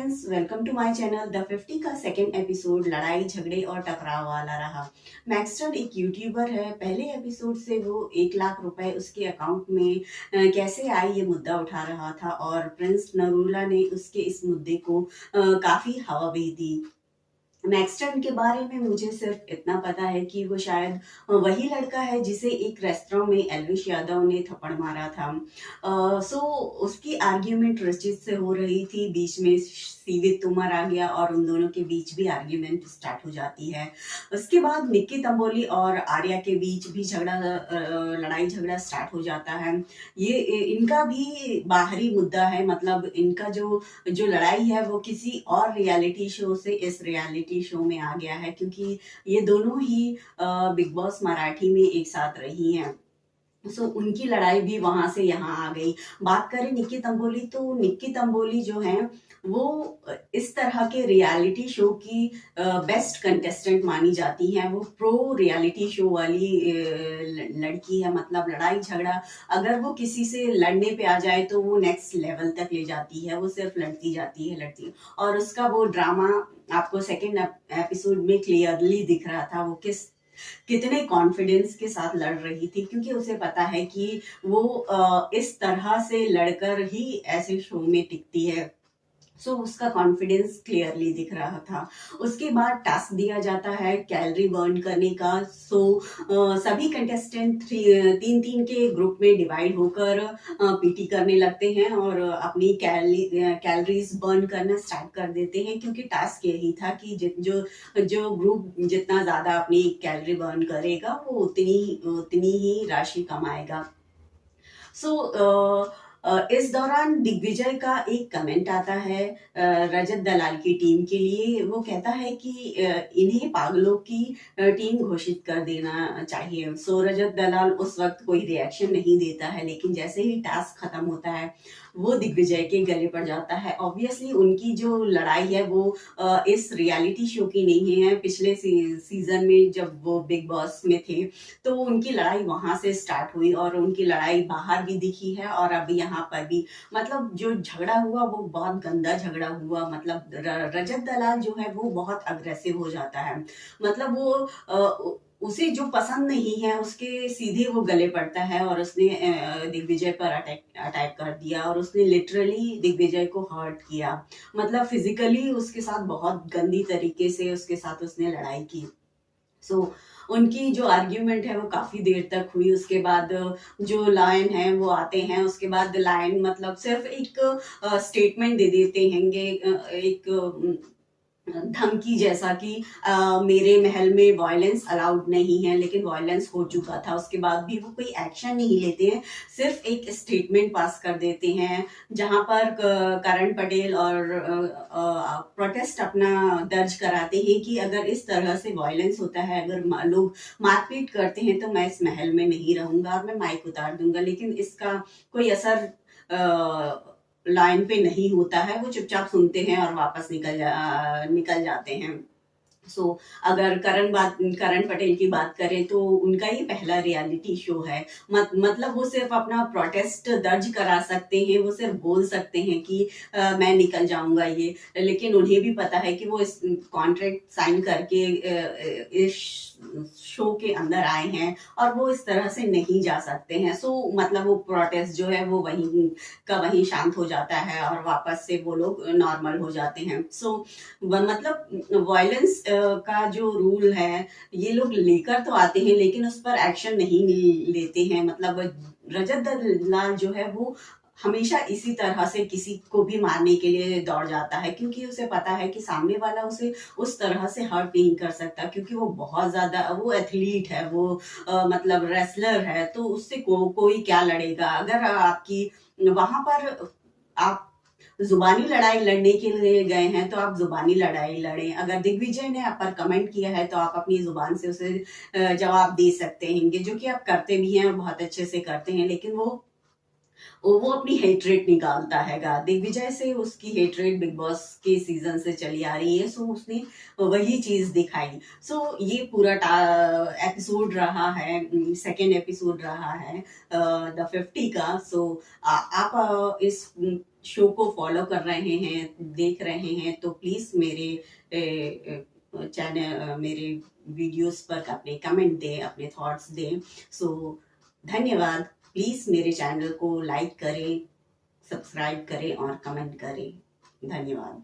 Friends, welcome to my channel. The 50 का second episode लड़ाई झगड़े और टकराव वाला रहा। मैक्सटन एक यूट्यूबर है। पहले एपिसोड से वो 1 लाख रुपए उसके अकाउंट में कैसे आए ये मुद्दा उठा रहा था और प्रिंस नरूला ने उसके इस मुद्दे को काफी हवा भी दी। मैक्सटन के बारे में मुझे सिर्फ इतना पता है कि वो शायद वही लड़का है जिसे एक रेस्टोरेंट में एल्विश यादव ने थप्पड़ मारा था। सो उसकी आर्ग्यूमेंट रचित से हो रही थी, बीच में सीवित तोमर आ गया और उन दोनों के बीच भी आर्ग्यूमेंट स्टार्ट हो जाती है। उसके बाद निक्की तंबोली और आर्या के बीच भी लड़ाई झगड़ा स्टार्ट हो जाता है। ये इनका भी बाहरी मुद्दा है, मतलब इनका जो जो लड़ाई है वो किसी और रियलिटी शो से इस रियलिटी शो में आ गया है, क्योंकि ये दोनों ही बिग बॉस मराठी में एक साथ रही हैं। उनकी लड़ाई भी वहां से यहाँ आ गई। बात करें निक्की तंबोली, तो निक्की तंबोली जो है वो इस तरह के रियलिटी शो की बेस्ट कंटेस्टेंट मानी जाती हैं। वो प्रो रियलिटी शो वाली लड़की है, मतलब लड़ाई झगड़ा अगर वो किसी से लड़ने पे आ जाए तो वो नेक्स्ट लेवल तक ले जाती है। वो सिर्फ लड़ती जाती है और उसका वो ड्रामा आपको सेकेंड एपिसोड में क्लियरली दिख रहा था। वो कितने कॉन्फिडेंस के साथ लड़ रही थी, क्योंकि उसे पता है कि वो इस तरह से लड़कर ही ऐसे शो में टिकती है। उसका कॉन्फिडेंस क्लियरली दिख रहा था। उसके बाद टास्क दिया जाता है कैलोरी बर्न करने का। सभी कंटेस्टेंट तीन तीन के ग्रुप में डिवाइड होकर पीटी करने लगते हैं और अपनी कैलोरीज बर्न करना स्टार्ट कर देते हैं, क्योंकि टास्क यही था कि जो जो ग्रुप जितना ज्यादा अपनी कैलोरी बर्न करेगा वो उतनी ही राशि कमाएगा। इस दौरान दिग्विजय का एक कमेंट आता है रजत दलाल की टीम के लिए। वो कहता है कि इन्हें पागलों की टीम घोषित कर देना चाहिए। रजत दलाल उस वक्त कोई रिएक्शन नहीं देता है, लेकिन जैसे ही टास्क खत्म होता है वो दिग्विजय के गले पड़ जाता है। ऑब्वियसली उनकी जो लड़ाई है वो इस रियलिटी शो की नहीं है। पिछले सीजन में जब वो बिग बॉस में थे तो उनकी लड़ाई वहां से स्टार्ट हुई और उनकी लड़ाई बाहर भी दिखी है और अभी यहाँ पर भी। मतलब जो झगड़ा हुआ वो बहुत गंदा झगड़ा हुआ। मतलब रजत दलाल जो है वो बहुत अग्रेसिव हो जाता है। मतलब वो उसे जो पसंद नहीं है उसके सीधे वो गले पड़ता है और उसने दिग्विजय पर अटैक कर दिया और उसने लिटरली दिग्विजय को हर्ट किया। मतलब फिजिकली उसके साथ बहुत गंदी तरीके से उसके साथ उसने लड़ाई की। उनकी जो आर्ग्यूमेंट है वो काफी देर तक हुई। उसके बाद जो लायन है वो आते हैं। उसके बाद लायन मतलब सिर्फ एक स्टेटमेंट दे देते हैं, एक धमकी जैसा कि मेरे महल में वायलेंस अलाउड नहीं है, लेकिन वायलेंस हो चुका था। उसके बाद भी वो कोई एक्शन नहीं लेते हैं, सिर्फ एक स्टेटमेंट पास कर देते हैं जहां पर करण पटेल और प्रोटेस्ट अपना दर्ज कराते हैं कि अगर इस तरह से वायलेंस होता है, अगर लोग मारपीट करते हैं तो मैं इस महल में नहीं रहूंगा और मैं माइक उतार दूंगा। लेकिन इसका कोई असर लाइन पे नहीं होता है। वो चुपचाप सुनते हैं और वापस निकल जाते हैं। अगर करण पटेल की बात करें तो उनका ही पहला रियलिटी शो है। मतलब वो सिर्फ अपना प्रोटेस्ट दर्ज करा सकते हैं, वो सिर्फ बोल सकते हैं कि मैं निकल जाऊंगा ये, लेकिन उन्हें भी पता है कि वो इस कॉन्ट्रैक्ट साइन करके इस शो के अंदर आए हैं और वो इस तरह से नहीं जा सकते हैं। मतलब वो प्रोटेस्ट जो है वो वहीं शांत हो जाता है और वापस से वो लोग नॉर्मल हो जाते हैं। मतलब वायलेंस का जो रूल है ये लोग लेकर तो आते हैं लेकिन उस पर एक्शन नहीं लेते हैं। मतलब रजत दलाल जो है वो हमेशा इसी तरह से किसी को भी मारने के लिए दौड़ जाता है, क्योंकि उसे पता है कि सामने वाला उसे उस तरह से हर्ट नहीं कर सकता, क्योंकि वो बहुत ज्यादा वो एथलीट है, वो मतलब रेसलर है। तो उससे कोई क्या लड़ेगा। अगर आपकी वहां पर आप जुबानी लड़ाई लड़ने के लिए गए हैं तो आप जुबानी लड़ाई लड़ें। अगर दिग्विजय ने आप पर कमेंट किया है तो आप अपनी जुबान से उसे जवाब दे सकते हैं, जो कि आप करते भी हैं और बहुत अच्छे से करते हैं। लेकिन वो वो अपनी हेट्रेट निकालता हैगा दिग्विजय से, उसकी हेट्रेट बिग बॉस के सीजन से चली आ रही है। सो उसने वही चीज दिखाई। सो ये पूरा एपिसोड रहा है, सेकेंड एपिसोड रहा है द 50 का। सो आप इस शो को फॉलो कर रहे हैं, देख रहे हैं, तो प्लीज मेरे चैनल, मेरे वीडियोस पर अपने कमेंट दें, अपने थॉट्स दें। सो धन्यवाद। प्लीज मेरे चैनल को लाइक करें, सब्सक्राइब करें और कमेंट करें। धन्यवाद।